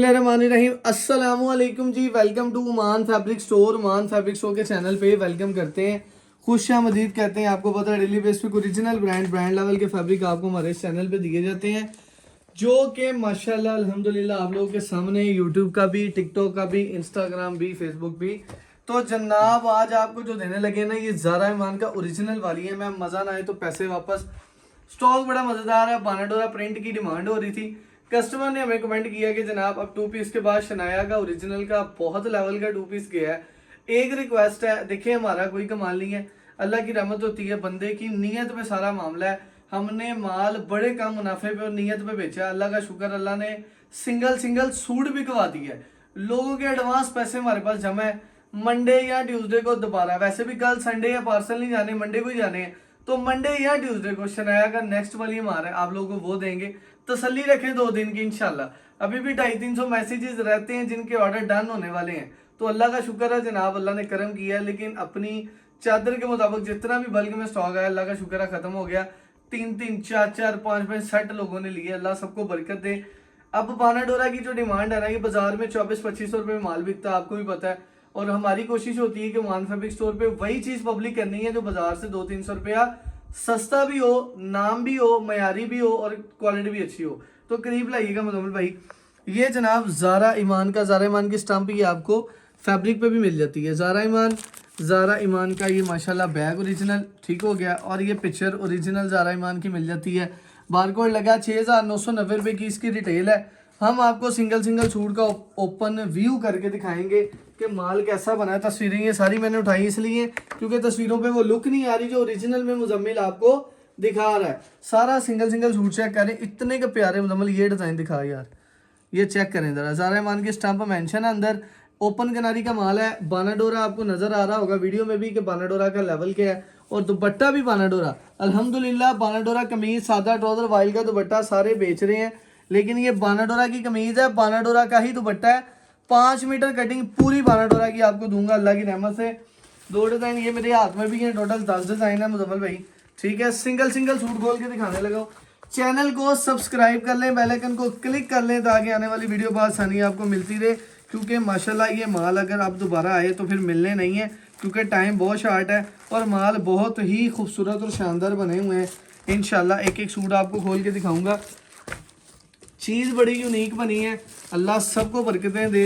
रहीम अस्सलाम वालेकुम जी। Welcome to मान फैब्रिक स्टोर। मान फैब्रिक स्टोर के चैनल पे वेलकम करते हैं, खुशामदीद कहते हैं। आपको पता है डेली बेस पे ओरिजिनल ब्रांड लेवल के फैब्रिक आपको हमारे इस चैनल पे दिए जाते हैं, जो कि माशाल्लाह अल्हम्दुलिल्लाह आप लोगों के सामने यूट्यूब का भी, टिकटॉक का भी, इंस्टाग्राम भी, फेसबुक भी। तो जनाब आज आपको जो देने लगे ना, ये ज़ारा ईमान का ओरिजिनल वाली है। मैं मज़ा ना आए तो पैसे वापस। स्टॉक बड़ा मज़ेदार है। बानाडोरा प्रिंट की डिमांड हो रही थी। कस्टमर ने हमें कमेंट किया कि जनाब अब 2 पीस के बाद शनाया का ओरिजिनल का बहुत लेवल का 2 पीस गया है। एक रिक्वेस्ट है, देखिए हमारा कोई कमाल नहीं है, अल्लाह की रहमत होती है, बंदे की नीयत पे सारा मामला है। हमने माल बड़े कम मुनाफे पे और नीयत पे बेचा। अल्लाह का शुक्र, अल्लाह ने सिंगल सिंगल सूट भी कवा दिया है। लोगों के एडवांस पैसे हमारे पास जमा है। मंडे या ट्यूसडे को दोबारा, वैसे भी कल संडे या पार्सल नहीं जाने, मंडे को ही जाने हैं, तो मंडे या ट्यूसडे को शनाया का नेक्स्ट वाली हमारा आप लोगों को वो देंगे। तसल्ली रखें 2 दिन की इंशाल्लाह। अभी भी 250-300 मैसेजेस रहते हैं जिनके ऑर्डर डन होने वाले हैं। तो अल्लाह का शुक्र है जनाब, अल्लाह ने करम किया है। लेकिन अपनी चादर के मुताबिक जितना भी बल्क में स्टॉक आया, अल्लाह का शुक्र है खत्म हो गया। 3-3, 4-4, 5-5 सेट लोगों ने लिए। अल्लाह सबको बरकत दे। अब बानाडोरा की जो डिमांड है ना, ये बाजार में 2400-2500 रुपये में माल बिकता है, आपको भी पता है। और हमारी कोशिश होती है कि मान फैब्रिक स्टोर पे वही चीज पब्लिक करनी है जो बाजार से 200-300 रुपया सस्ता भी हो, नाम भी हो, मयारी भी हो और क्वालिटी भी अच्छी हो। तो करीब लाइएगा मुजम्मिल भाई। ये जनाब ज़ारा ईमान का, ज़ारा ईमान की स्टंप ये आपको फैब्रिक पे भी मिल जाती है। ज़ारा ईमान का ये माशाल्लाह बैग ओरिजिनल ठीक हो गया। और ये पिक्चर ओरिजिनल ज़ारा ईमान की मिल जाती है। बारकोड लगा 6,990 रुपये की इसकी रिटेल है। हम आपको सिंगल सिंगल सूट का ओपन व्यू करके दिखाएंगे कि माल कैसा बना है। तस्वीरें ये सारी मैंने उठाई इसलिए क्योंकि तस्वीरों पे वो लुक नहीं आ रही जो ओरिजिनल में मुजम्मिल आपको दिखा रहा है। सारा सिंगल सिंगल सूट चेक करें, इतने के प्यारे मुजम्मिल। ये डिज़ाइन दिखा यार, ये चेक करें ज़रा। ज़ारा ईमान की स्टंप मेंशन है, अंदर ओपन किनारी का माल है। बानाडोरा आपको नज़र आ रहा होगा वीडियो में भी कि बानाडोरा का लेवल क्या है। और दुपट्टा भी बानाडोरा, अल्हम्दुलिल्लाह। बानाडोरा कमीज, सादा ट्राउजर, वाइल का दुपट्टा सारे बेच रहे हैं, लेकिन ये बानाडोरा की कमीज है, बानाडोरा का ही दुपट्टा है। 5 मीटर कटिंग पूरी बानाडोरा की आपको दूंगा अल्लाह की रहमत से। 2 डिज़ाइन ये मेरे हाथ में भी हैं, टोटल 10 डिज़ाइन है मुजम्मिल भाई, ठीक है। सिंगल सिंगल सूट खोल के दिखाने लगा। चैनल को सब्सक्राइब कर लें, बेल आइकन को क्लिक कर लें ताकि आने वाली वीडियो बहुत आसानी आपको मिलती रहे। क्योंकि माशाल्लाह ये माल अगर आप दोबारा आए तो फिर मिलने नहीं है, क्योंकि टाइम बहुत शार्ट है और माल बहुत ही खूबसूरत और शानदार बने हुए हैं। इंशाल्लाह एक एक सूट आपको खोल के दिखाऊंगा। चीज़ बड़ी यूनिक बनी है, अल्लाह सबको बरकतें दे।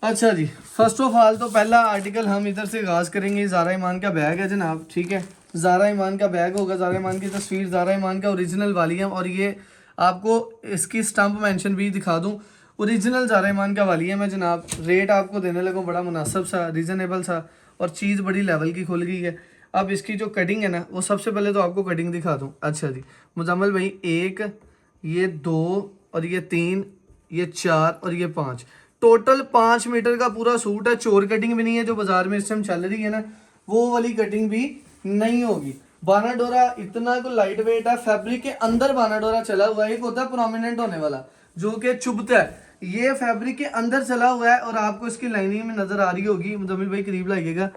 अच्छा जी, फर्स्ट ऑफ ऑल तो पहला आर्टिकल हम इधर से आगाज़ करेंगे। ज़ारा ईमान का बैग है जनाब, ठीक है। ज़ारा ईमान का बैग होगा, ज़ारा ईमान की तस्वीर ज़ारा ईमान का ओरिजिनल वाली है। और ये आपको इसकी स्टंप मेंशन भी दिखा दूं, ओरिजिनल ज़ारा ईमान का वाली है। मैं जनाब रेट आपको देने लगूँ बड़ा मुनासिब सा, रीज़नेबल सा, और चीज़ बड़ी लेवल की खुल गई है। अब इसकी जो कटिंग है ना, वो सबसे पहले तो आपको कटिंग दिखा दूँ। अच्छा जी मुजम्मिल भाई, 1, ये 2 और ये 3, ये 4 और ये 5, टोटल 5 मीटर का पूरा सूट है। चोर कटिंग भी नहीं है जो बाजार में इस टाइम चल रही है ना, वो वाली कटिंग भी नहीं होगी। बानाडोरा इतना को लाइट वेट है, फैब्रिक के अंदर बानाडोरा चला हुआ है। एक होता है प्रोमिनेंट होने वाला जो कि चुभता है, ये फैब्रिक के अंदर चला हुआ है। और आपको इसकी लाइनिंग में नजर आ रही होगी, मुजम्मिल भाई करीब लाइएगा,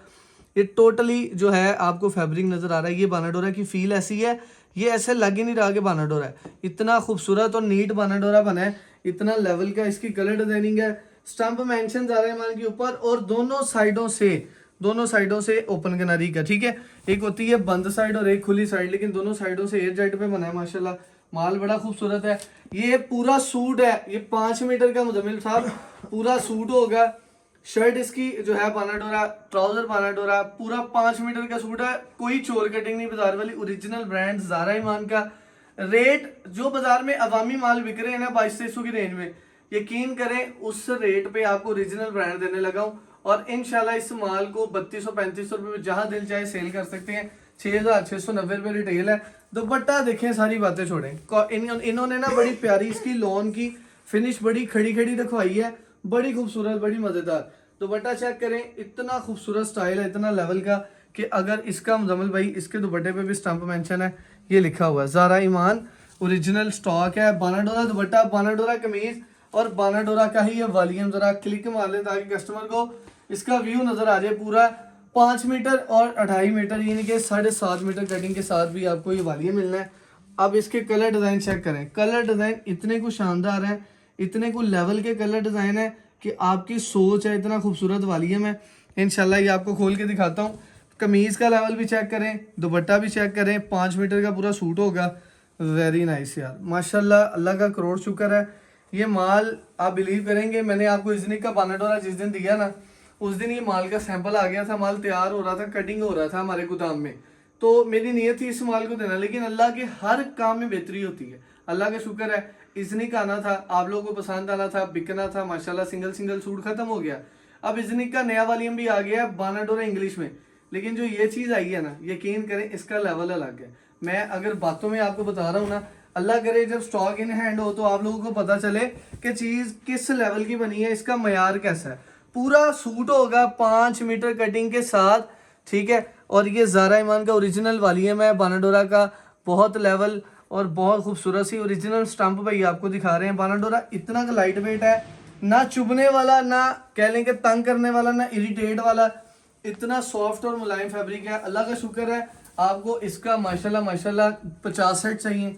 ये टोटली जो है आपको फैब्रिक नजर आ रहा है। ये बानाडोरा की फील ऐसी है, ये ऐसे लग ही नहीं रहा कि बानाडोरा है। इतना खूबसूरत और नीट बानाडोरा बना है, इतना लेवल का इसकी कलर डिजाइनिंग है। स्टंप मेंशन ज़ारा ईमान के ऊपर और दोनों साइडों से ओपन किनारी का, ठीक है। एक होती है बंद साइड और एक खुली साइड, लेकिन दोनों साइडों से एयर जेट पे बना है माशाल्लाह। माल बड़ा खूबसूरत है। ये पूरा सूट है, ये 5 मीटर का मुजम्मिल साहब पूरा सूट होगा। शर्ट इसकी जो है बानाडोरा, ट्राउजर बानाडोरा, पूरा 5 मीटर का सूट है। कोई चोर कटिंग नहीं बाजार वाली, ओरिजिनल ब्रांड ज़ारा ईमान का। रेट जो बाजार में अवामी माल बिक रहे हैं ना 2200 की रेंज में, यकीन करें उस रेट पे आपको ओरिजिनल ब्रांड देने लगा हूँ। और इंशाल्लाह इस माल को 3200-3500 रुपये में जहां दिल चाहे सेल कर सकते हैं। 6,690 रुपये रिटेल है। दुपट्टा देखें, सारी बातें छोड़ें। इन्होंने ना बड़ी प्यारी इसकी लॉन की फिनिश बड़ी खड़ी खड़ी रखवाई है, बड़ी खूबसूरत, बड़ी मजेदार। दुपट्टा चेक करें, इतना खूबसूरत स्टाइल है, इतना लेवल का कि अगर इसका मुजम्मिल भाई इसके दुपट्टे पे भी स्टंप मेंशन है, ये लिखा हुआ है ज़ारा ईमान ओरिजिनल स्टॉक है। बानाडोरा दुपट्टा, बानाडोरा कमीज और बानाडोरा का ही ये वॉल्यूम। जरा क्लिक मार लें ताकि कस्टमर को इसका व्यू नजर आ जाए पूरा। 5 मीटर और 2.5 मीटर यानी कि 7.5 मीटर कटिंग के साथ भी आपको ये वॉल्यूम मिलना है। अब इसके कलर डिजाइन चेक करें, कलर डिजाइन इतने कुछ शानदार है, इतने को लेवल के कलर डिज़ाइन है कि आपकी सोच है इतना खूबसूरत वाली है। मैं इंशाल्लाह ये आपको खोल के दिखाता हूँ। कमीज़ का लेवल भी चेक करें, दुपट्टा भी चेक करें, 5 मीटर का पूरा सूट होगा। वेरी नाइस यार, माशाल्लाह, अल्लाह का करोड़ शुक्र है। ये माल आप बिलीव करेंगे, मैंने आपको इजनिक का बानाडोरा जिस दिन दिया ना, उस दिन ये माल का सैंपल आ गया था, माल तैयार हो रहा था, कटिंग हो रहा था हमारे गोदाम में। तो मेरी नीयत थी इस माल को देना, लेकिन अल्लाह के हर काम में बेहतरी होती है। अल्लाह का शुक्र है, इजनिक आना था, आप लोगों को पसंद आना था, बिकना था, माशाल्लाह सिंगल सिंगल सूट खत्म हो गया। अब इजनिक का नया वॉल्यूम भी आ गया है, बानाडोरा इंग्लिश में। लेकिन जो ये चीज़ आई है ना, यकीन करें इसका लेवल अलग है। मैं अगर बातों में आपको बता रहा हूँ ना, अल्लाह करे जब स्टॉक इन हैंड हो तो आप लोगों को पता चले कि चीज़ किस लेवल की बनी है, इसका मयार कैसा है। पूरा सूट होगा 5 मीटर कटिंग के साथ, ठीक है। और ये ज़ारा ईमान का ओरिजिनल वॉल्यूम है बानाडोरा का, बहुत लेवल और बहुत खूबसूरत सी ओरिजिनल स्टंप भाई आपको दिखा रहे हैं। बानाडोरा इतना का लाइट वेट है, ना चुभने वाला, ना कह लें कि तंग करने वाला, ना इरिटेट वाला, इतना सॉफ्ट और मुलायम फैब्रिक है। अल्लाह का शुक्र है, आपको इसका माशाल्लाह माशाल्लाह 50 सेट चाहिए,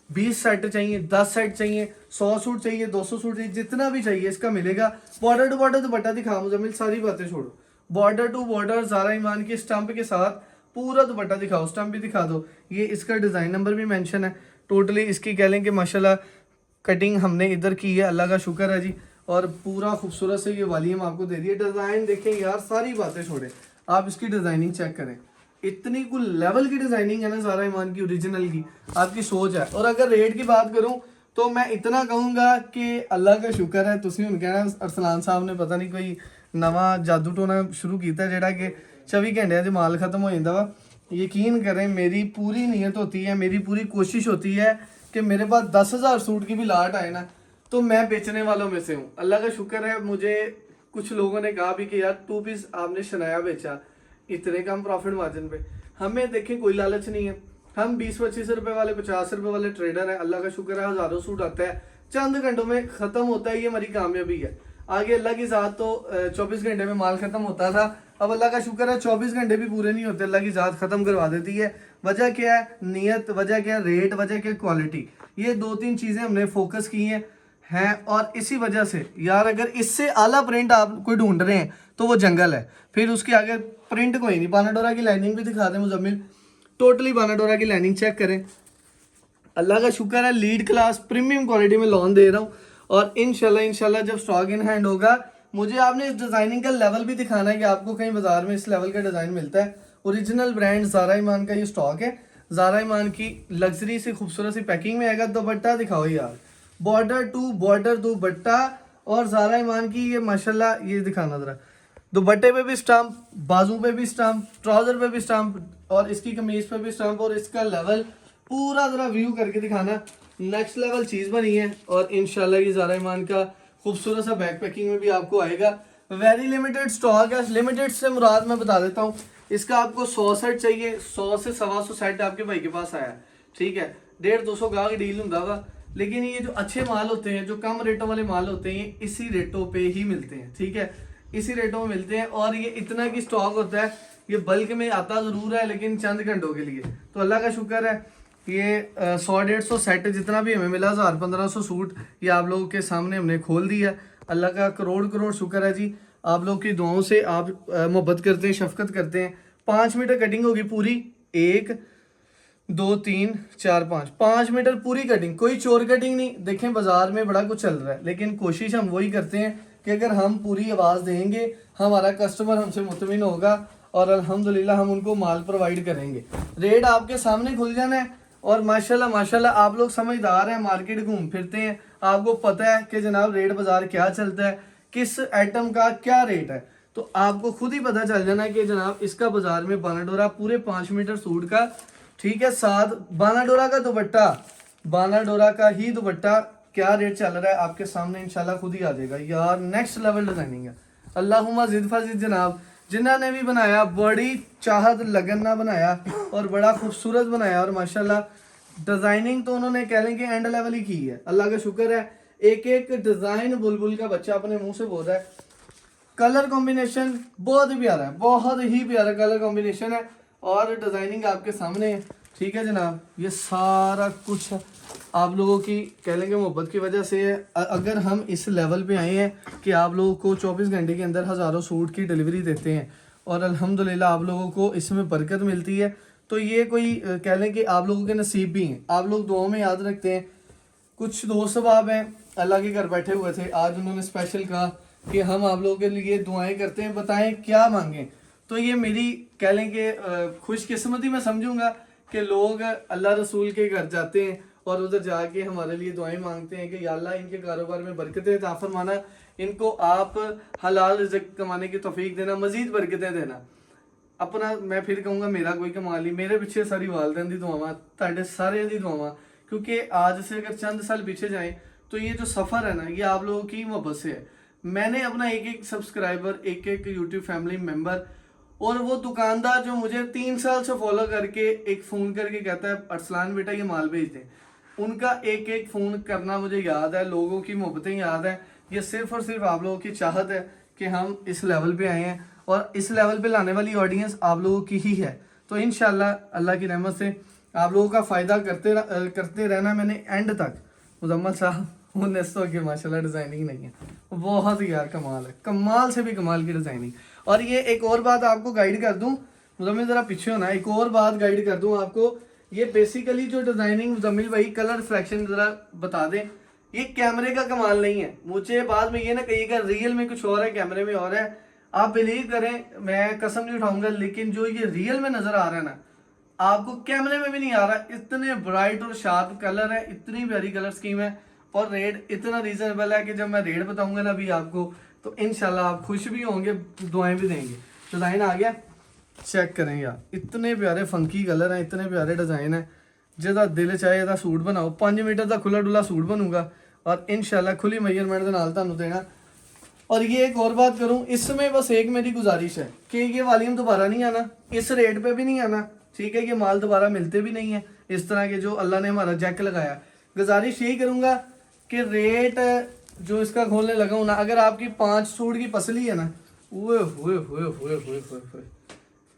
20 सेट चाहिए, 10 सेट चाहिए, 100 सूट चाहिए, 200 सूट चाहिए, जितना भी चाहिए इसका मिलेगा। बॉर्डर टू बॉर्डर दुपट्टा दिखा मुजम्मिल, सारी बातें छोड़ो, बॉर्डर टू बॉर्डर ज़ारा ईमान की स्टंप के साथ पूरा दुपट्टा दिखाओ, स्टंप भी दिखा दो। ये इसका डिज़ाइन नंबर भी मेंशन है। टोटली इसकी कह लें कि माशाल्लाह कटिंग हमने इधर की है, अल्लाह का शुक्र है जी। और पूरा खूबसूरत से ये वॉल्यूम आपको दे दिए। डिज़ाइन देखें यार, सारी बातें छोड़े, आप इसकी डिज़ाइनिंग चेक करें, इतनी कुल लेवल की डिज़ाइनिंग है ना ज़ारा ईमान की ओरिजिनल की, आपकी सोच है। और अगर रेट की बात करूं तो मैं इतना कहूँगा कि अल्लाह का शुक्र है, तुसी हुण कहना अरसलान साहब ने पता नहीं कोई नवा जादू टोना शुरू किया जेड़ा कि 24 घंटे च माल खत्म हो जाता वा। यकीन करें, मेरी पूरी नीयत होती है, मेरी पूरी कोशिश होती है कि मेरे पास 10,000 सूट की भी लाट आए ना तो मैं बेचने वालों में से हूँ। अल्लाह का शुक्र है, मुझे कुछ लोगों ने कहा भी कि यार 2 पीस आपने शनाया बेचा इतने कम प्रॉफिट मार्जिन पे। हमें देखें कोई लालच नहीं है, हम 20-25 रुपए वाले, 50 रुपए वाले ट्रेडर हैं। अल्लाह का शुक्र है, हज़ारों सूट आता है, चंद घंटों में ख़त्म होता है, ये हमारी कामयाबी है। आगे अल्लाह की ज़ात तो 24 घंटे में माल ख़त्म होता था, अब अल्लाह का शुक्र है 24 घंटे भी पूरे नहीं होते, अल्लाह की ज़ात ख़त्म करवा देती है। वजह क्या है? नीयत। वजह क्या है? रेट। वजह क्या है? क्वालिटी। ये 2-3 चीज़ें हमने फोकस की हैं और इसी वजह से यार, अगर इससे आला प्रिंट आप कोई ढूंढ रहे हैं तो वो जंगल है, फिर उसके आगे प्रिंट कोई नहीं। बानाडोरा की लाइनिंग भी दिखा दें मुजम्मिल, टोटली बानाडोरा की लाइनिंग चेक करें। अल्लाह का शुक्र है, लीड क्लास प्रीमियम क्वालिटी में लॉन दे रहा हूँ। और इंशाल्लाह जब स्टॉक इन हैंड होगा, मुझे आपने इस डिज़ाइनिंग का लेवल भी दिखाना है कि आपको कहीं बाजार में इस लेवल का डिज़ाइन मिलता है। ओरिजिनल ब्रांड ज़ारा ईमान का ये स्टॉक है। ज़ारा ईमान की लग्जरी से खूबसूरत सी पैकिंग में आएगा। दुपट्टा दिखाओ यार, बॉर्डर टू बॉर्डर दुपट्टा, और ज़ारा ईमान की ये माशाल्लाह, ये दिखाना ज़रा, दुपट्टे पे भी स्टंप, बाजू पे भी स्टंप, ट्राउजर पे भी स्टंप, और इसकी कमीज पे भी स्टंप, और इसका लेवल पूरा ज़रा व्यू करके दिखाना। नेक्स्ट लेवल चीज़ बनी है। और इंशाल्लाह ये ज़ारा ईमान का खूबसूरत सा बैक पैकिंग में भी आपको आएगा। वेरी लिमिटेड स्टॉक है। लिमिटेड से मुराद मैं बता देता हूँ, इसका आपको 100 सेट चाहिए, 100 से 125 सेट आपके भाई के पास आया, ठीक है। 150-200 गाह की डील होता वा, लेकिन ये जो अच्छे माल होते हैं, जो कम रेटों वाले माल होते हैं, इसी रेटों पे ही मिलते हैं, ठीक है, इसी रेटों में मिलते हैं। और ये इतना की स्टॉक होता है, ये बल्क में आता ज़रूर है लेकिन चंद घंटों के लिए। तो अल्लाह का शुक्र है, ये 100-150 सेट जितना भी हमें मिला, 1000-1500 सूट, ये आप लोगों के सामने हमने खोल दिया। अल्लाह का करोड़ करोड़ शुक्र है जी। आप लोग की दुआओं से आप मोहब्बत करते हैं, शफकत करते हैं। 5 मीटर कटिंग होगी पूरी, 1 2 3 4 5 मीटर पूरी कटिंग, कोई चोर कटिंग नहीं। देखें बाजार में बड़ा कुछ चल रहा है, लेकिन कोशिश हम वही करते हैं कि अगर हम पूरी आवाज़ देंगे, हमारा कस्टमर हमसे मुतमिन होगा और अल्हम्दुलिल्लाह हम उनको माल प्रोवाइड करेंगे। रेट आपके सामने खुल जाना है। और माशाल्लाह माशाल्लाह आप लोग समझदार हैं, मार्केट घूम फिरते हैं, आपको पता है कि जनाब रेट बाजार क्या चलता है, किस आइटम का क्या रेट है। तो आपको खुद ही पता चल जाना है कि जनाब इसका बाजार में बानाडोरा पूरे 5 मीटर सूट का, ठीक है, साथ बानाडोरा का दुपट्टा, बानाडोरा का ही दुपट्टा क्या रेट चल रहा है आपके सामने इंशाल्लाह खुद ही आ जाएगा यार। नेक्स्ट लेवल डिजाइनिंग है। अल्लाहुम्मा जिद फजिद जनाब, जिन्होंने भी बनाया बड़ी चाहत लगन ना बनाया और बड़ा खूबसूरत बनाया। और माशाल्लाह डिजाइनिंग तो उन्होंने कह लें कि एंड लेवल ही की है। अल्लाह का शुक्र है, एक एक डिजाइन बुलबुल का बच्चा अपने मुंह से बोल रहा है। कलर कॉम्बिनेशन बहुत ही प्यारा है, बहुत ही प्यारा कलर कॉम्बिनेशन है। और डिजाइनिंग आपके सामने है, ठीक है जनाब। ये सारा कुछ आप लोगों की कह लेंगे मोहब्बत की वजह से है। अगर हम इस लेवल पे आए हैं कि आप लोगों को 24 घंटे के अंदर हज़ारों सूट की डिलीवरी देते हैं और अल्हम्दुलिल्लाह आप लोगों को इसमें बरकत मिलती है, तो ये कोई कह लें कि आप लोगों के नसीब भी हैं। आप लोग दुआओं में याद रखते हैं। कुछ दोस्त अहबाब हैं अल्लाह के घर बैठे हुए थे, आज उन्होंने स्पेशल कहा कि हम आप लोगों के लिए दुआएं करते हैं, बताएं क्या मांगें। तो ये मेरी कह लें कि खुशकिस्मती मैं समझूंगा कि लोग अल्लाह रसूल के घर जाते हैं और उधर जाके हमारे लिए दुआएं मांगते हैं कि या अल्लाह इनके कारोबार में बरकतें अता फरमाना, इनको आप हलाल रिज़्क कमाने की तौफीक देना, मजीद बरकतें देना। अपना मैं फिर कहूँगा मेरा कोई कमाल नहीं, मेरे पिछे सारी वालदैन दी दुआवां, तुहाडे सारिਆਂ दी दुआवां, क्योंकि आज से अगर चंद साल पीछे जाएं तो ये जो सफ़र है ना, ये आप लोगों की मोहब्बत से है। मैंने अपना एक एक सब्सक्राइबर, एक एक यूट्यूब फैमिली मेम्बर और वो दुकानदार जो मुझे 3 साल से फॉलो करके एक फ़ोन करके कहता है अरसलान बेटा ये माल भेज दें, उनका एक एक फ़ोन करना मुझे याद है, लोगों की मोहब्बतें याद है। ये सिर्फ़ और सिर्फ आप लोगों की चाहत है कि हम इस लेवल पे आए हैं और इस लेवल पे लाने वाली ऑडियंस आप लोगों की ही है। तो इंशाल्लाह अल्लाह की रहमत से आप लोगों का फ़ायदा करते रहना। मैंने एंड तक मुजम्मल साहब 1900 की माशाल्लाह डिज़ाइनिंग नहीं है, बहुत ही यार कमाल है, कमाल से भी कमाल की डिज़ाइनिंग। और ये एक और बात आपको गाइड कर दूँ, मुजम्मिल ज़रा पीछे होना, एक और बात गाइड कर दूँ आपको। ये बेसिकली जो डिज़ाइनिंग मुजम्मिल भाई कलर रिफ्लेक्शन ज़रा बता दें, ये कैमरे का कमाल नहीं है। मुझे बाद में ये ना कहिएगा रियल में कुछ और है कैमरे में और है, आप बिलीव करें मैं कसम नहीं उठाऊंगा, लेकिन जो ये रियल में नज़र आ रहा है ना, आपको कैमरे में भी नहीं आ रहा। इतने ब्राइट और शार्प कलर है, इतनी प्यारी कलर स्कीम है और रेट इतना रीजनेबल है कि जब मैं रेट बताऊंगा ना अभी आपको, तो इंशाल्लाह आप खुश भी होंगे, दुआएं भी देंगे। डिज़ाइन आ गया, चेक करें यार, इतने प्यारे फंकी कलर हैं, इतने प्यारे डिज़ाइन है। जिहदा दिल चाहे इहदा सूट बनाओ, 5 मीटर का खुला डुला सूट बनूगा और इंशाल्लाह खुली मेजरमेंट के नाल तुहानू देना। और ये एक और बात करूं, इसमें बस एक मेरी गुजारिश है कि ये वॉल्यूम दोबारा नहीं आना, इस रेट पे भी नहीं आना, ठीक है। ये माल दोबारा मिलते भी नहीं है इस तरह के जो अल्लाह ने हमारा जैक लगाया। गुजारिश यही करूंगा कि रेट जो इसका खोलने लगा हूं ना, अगर आपकी 5 सूट की पसली है ना, ओए होए होए होए होए होए,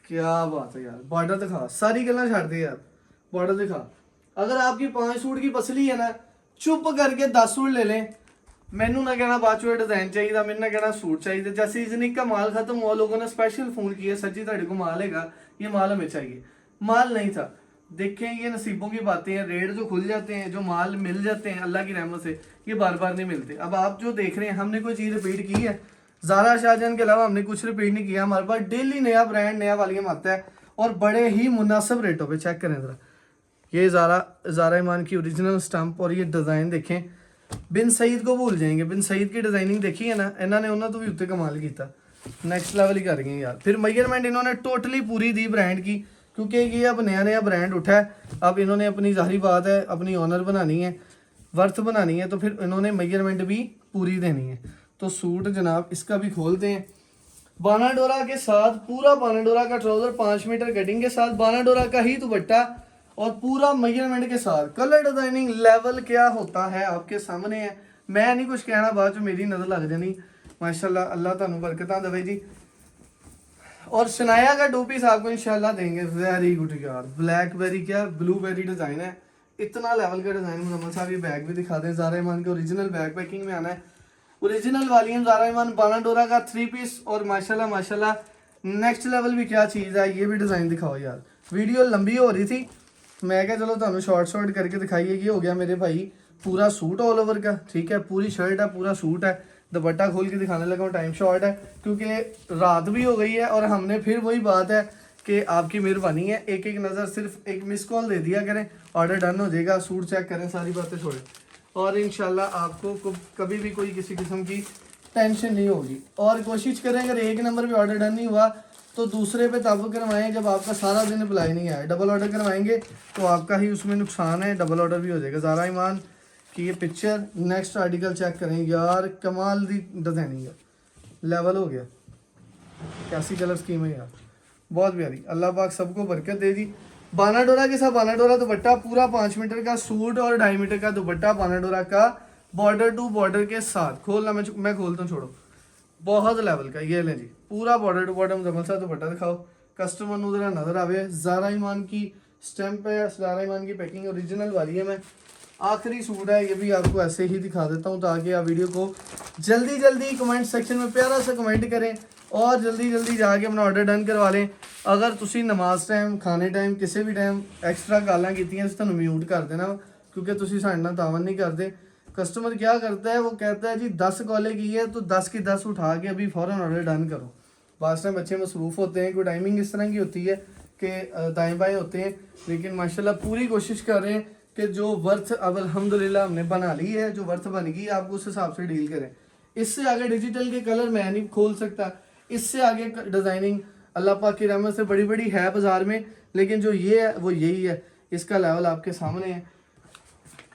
क्या बात है यार। बॉर्डर दिखा, सारी गल्लां छड्ड दे यार, बॉर्डर दिखा। अगर आपकी 5 सूट की पसली है ना, चुप करके 10 सूट ले लें। मैनू ना कहना बाद चो डिजाइन चाहिए, मैंने ना कहना सूट चाहिए। जैसे सीजनिंग का माल खत्म हुआ, लोगों ने स्पेशल फोन किया सच्ची ਤੁਹਾਡੇ को माल हैगा, ये माल हमें चाहिए। माल नहीं था। देखें ये नसीबों की बातें हैं, रेट जो खुल जाते हैं, जो माल मिल जाते हैं अल्लाह की रहमत से, ये बार बार नहीं मिलते। अब आप जो देख रहे हैं, हमने कोई चीज़ रिपीट की है ज़ारा शाहजहान के अलावा हमने कुछ रिपीट नहीं किया। हमारे पास डेली नया ब्रांड नया वॉल्यूम आता है और बड़े ही मुनासिब रेटों पे। चेक करें ज़रा, ये ज़ारा ईमान की ओरिजिनल स्टंप और ये डिज़ाइन देखें, बिन सईद को भूल जाएंगे। बिन सईद की डिज़ाइनिंग देखी है ना, इन्होंने उन्होंने तो भी उत्ते कमाल किया, नेक्स्ट लेवल ही कर गए यार। फिर मेजरमेंट इन्होंने टोटली पूरी दी ब्रांड की, क्योंकि ये अब नया नया ब्रांड उठा है। अब इन्होंने अपनी ज़ाहिरी बात है अपनी ऑनर बनानी है, वर्थ बनानी है, तो फिर इन्होंने मेजरमेंट भी पूरी देनी है। तो सूट जनाब इसका भी खोलते हैं। बाना डोरा के साथ पूरा बाना डोरा का ट्राउजर 5 मीटर कटिंग के साथ, बाना डोरा का ही दुपट्टा और पूरा मेजरमेंट के साथ। कलर डिजाइनिंग लेवल क्या होता है आपके सामने है, मैं नहीं कुछ कहना, बाद जो मेरी नजर लग जानी। माशाल्लाह अल्लाह तुहानू बरकतां देवे जी। और शनाया का 2 पीस आपको इंशाल्लाह देंगे। वेरी गुड यार, ब्लैकबेरी क्या ब्लूबेरी डिजाइन है, इतना लेवल का डिजाइन। मुजम्मल साहब ये बैग भी दिखा दें, ज़ारा ईमान के ओरिजिनल बैग पैकिंग में आना है, ओरिजिनल वॉल्यूम ज़ारा ईमान बाना डोरा का 3 पीस। और माशाल्लाह माशाल्लाह नेक्स्ट लेवल भी क्या चीज़ है, ये भी डिज़ाइन दिखाओ यार। वीडियो लंबी हो रही थी, मैं क्या चलो तुहानू शॉर्ट करके दिखाइए। ये हो गया मेरे भाई पूरा सूट ऑल ओवर का, ठीक है, पूरी शर्ट है, पूरा सूट है। दुपट्टा खोल के दिखाने लगा हूँ, टाइम शॉर्ट है क्योंकि रात भी हो गई है और हमने फिर वही बात है कि आपकी मेहरबानी है, एक एक नज़र सिर्फ एक मिस कॉल दे दिया करें, ऑर्डर डन हो जाएगा। सूट चेक करें, सारी बातें छोड़ें और इंशाल्लाह आपको कभी भी कोई किसी किस्म की टेंशन नहीं होगी। और कोशिश करें अगर एक नंबर पे ऑर्डर डन नहीं हुआ तो दूसरे पे तब करवाएं जब आपका सारा दिन अप्लाई नहीं आया। डबल ऑर्डर करवाएंगे तो आपका ही उसमें नुकसान है, डबल ऑर्डर भी हो जाएगा। ज़ारा ईमान की ये पिक्चर, नेक्स्ट आर्टिकल चेक करें यार, कमाल दी डिजाइनिंग है, लेवल हो गया। कैसी कलर स्कीम है यार, बहुत प्यारी। अल्लाह पाक सबको बरकत दे जी। बाना डोरा के साथ बाना डोरा दुपट्टा, पूरा 5 मीटर का सूट और 2.5 मीटर का दुपट्टा बाना डोरा का, बॉर्डर टू बॉर्डर के साथ। खोलना मैं खोलता हूँ, छोड़ो, बहुत लेवल का। ये ले जी, पूरा बॉर्डर टू बॉर्डर मुजम्मल साहब दुपट्टा दिखाओ, कस्टमर नू जरा नजर आवे। ज़ारा ईमान की स्टैंप है, ज़ारा ईमान की पैकिंग ओरिजिनल वाली है। मैं आखिरी सूट है, ये भी आपको ऐसे ही दिखा देता हूँ ताकि आप वीडियो को जल्दी जल्दी कमेंट सेक्शन में प्यारा सा कमेंट करें और जल्दी जल्दी जाके अपना ऑर्डर डन करवा लें। अगर तुसी नमाज टाइम, खाने टाइम, किसी भी टाइम एक्स्ट्रा गालां कीतियां तुहानूं म्यूट कर देना, क्योंकि तुसी साडे नाल तावन नहीं करते। कस्टमर क्या करता है, वो कहता है जी 10 कॉलें की है तो 10 की 10 उठा के अभी फ़ौरन ऑर्डर डन करो। बाद टाइम बच्चे मसरूफ़ होते हैं, कोई टाइमिंग इस तरह की होती है कि दाएँ बाएँ होते हैं, लेकिन माशाल्लाह पूरी कोशिश कर रहे हैं कि जो वर्थ अब अल्हम्दुलिल्लाह हमने बना ली है, जो वर्थ बन गई आपको उस हिसाब से डील करें। इससे आगे डिजिटल के कलर मैं नहीं खोल सकता, इससे आगे डिज़ाइनिंग अल्लाह पाक की रहमत से बड़ी बड़ी है बाज़ार में, लेकिन जो ये है वो यही है, इसका लेवल आपके सामने है।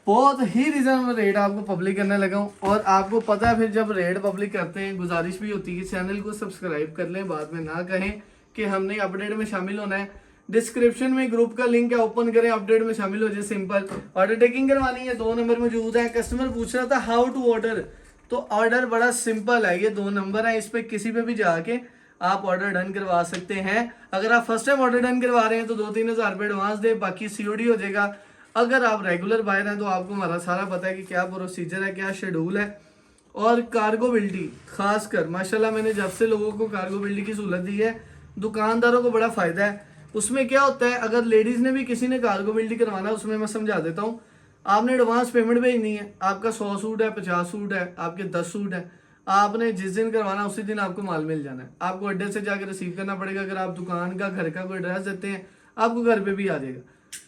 बहुत ही रीजनेबल रेट आपको पब्लिक करने लगा हूँ, और आपको पता है फिर जब रेट पब्लिक करते हैं गुजारिश भी होती है कि चैनल को सब्सक्राइब कर लें, बाद में ना कहें कि हमने अपडेट में शामिल होना है। डिस्क्रिप्शन में ग्रुप का लिंक है, ओपन करें, अपडेट में शामिल हो जाए। सिंपल ऑर्डर टेकिंग करवानी है, 2 नंबर मौजूद है। कस्टमर पूछ रहा था हाउ टू ऑर्डर, तो ऑर्डर बड़ा सिंपल है, ये 2 नंबर है, इस पर किसी पे भी जाके आप ऑर्डर डन करवा सकते हैं। अगर आप फर्स्ट टाइम ऑर्डर डन करवा रहे हैं तो 2-3 हज़ार रुपये एडवांस दे, बाकी COD हो जाएगा। अगर आप रेगुलर बायर हैं तो आपको हमारा सारा पता है कि क्या प्रोसीजर है, क्या शेड्यूल है। और कार्गोबिलिटी खासकर माशाल्लाह मैंने जब से लोगों को कार्गोबिलिटी की सहूलत दी है, दुकानदारों को बड़ा फ़ायदा है। उसमें क्या होता है, अगर लेडीज़ ने भी किसी ने कार्गोबिलिटी करवाना है, उसमें मैं समझा देता हूँ। आपने एडवांस पेमेंट भेजनी है, आपका 100 सूट है, 50 सूट है, आपके 10 सूट है, आपने जिस दिन करवाना उसी दिन आपको माल मिल जाना है। आपको अड्डे से जाकर रिसीव करना पड़ेगा। अगर आप दुकान का, घर का कोई एड्रेस देते हैं, आपको घर पे भी आ जाएगा।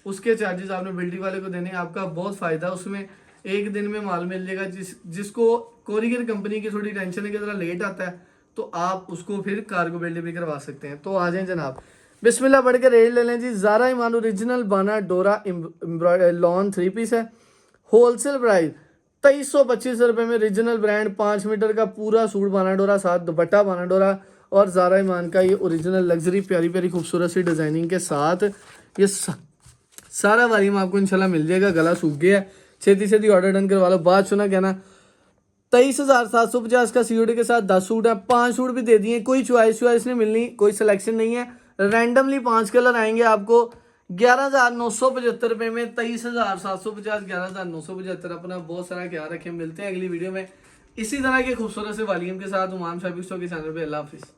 उसके चार्जेस आपने बिल्डिंग वाले को देने हैं, आपका बहुत फ़ायदा उसमें। एक दिन में माल मिल जाएगा। जिसको कोरियर कंपनी की थोड़ी टेंशन है कि ज़रा लेट आता है, तो आप उसको फिर कार्गो बिल्डिंग भी करवा सकते हैं। तो आ जाएं जनाब, बिस्मिल्लाह बढ़ के रेट ले लें जी। ज़ारा ईमान ओरिजिनल बाना डोरा लॉन 3 पीस है, होलसेल प्राइस 2325 रुपये में। रीजनल ब्रांड 5 मीटर का पूरा सूट बाना डोरा, साथ दुपट्टा बाना डोरा, और ज़ारा ईमान का ये ओरिजिनल लग्जरी प्यारी प्यारी खूबसूरत सी डिज़ाइनिंग के साथ ये सारा वालीम आपको इंशाल्लाह मिल जाएगा। गला सूख गया है, छेती छेती ऑर्डर डन करवा लो। बात सुना कहना 23,750 का COD के साथ 10 सूट है, 5 सूट भी दे दिए। कोई चॉइस नहीं मिलनी, कोई सिलेक्शन नहीं है, रैंडमली 5 कलर आएंगे आपको 11,975 रुपये में। 23,750, 11,975। अपना बहुत सारा ख्याल रखें, मिलते हैं अगली वीडियो में इसी तरह के खूबसूरत से वालीम के साथ। उमान फैब्रिक स्टोर के चैनल पे। अल्लाह हाफिज़।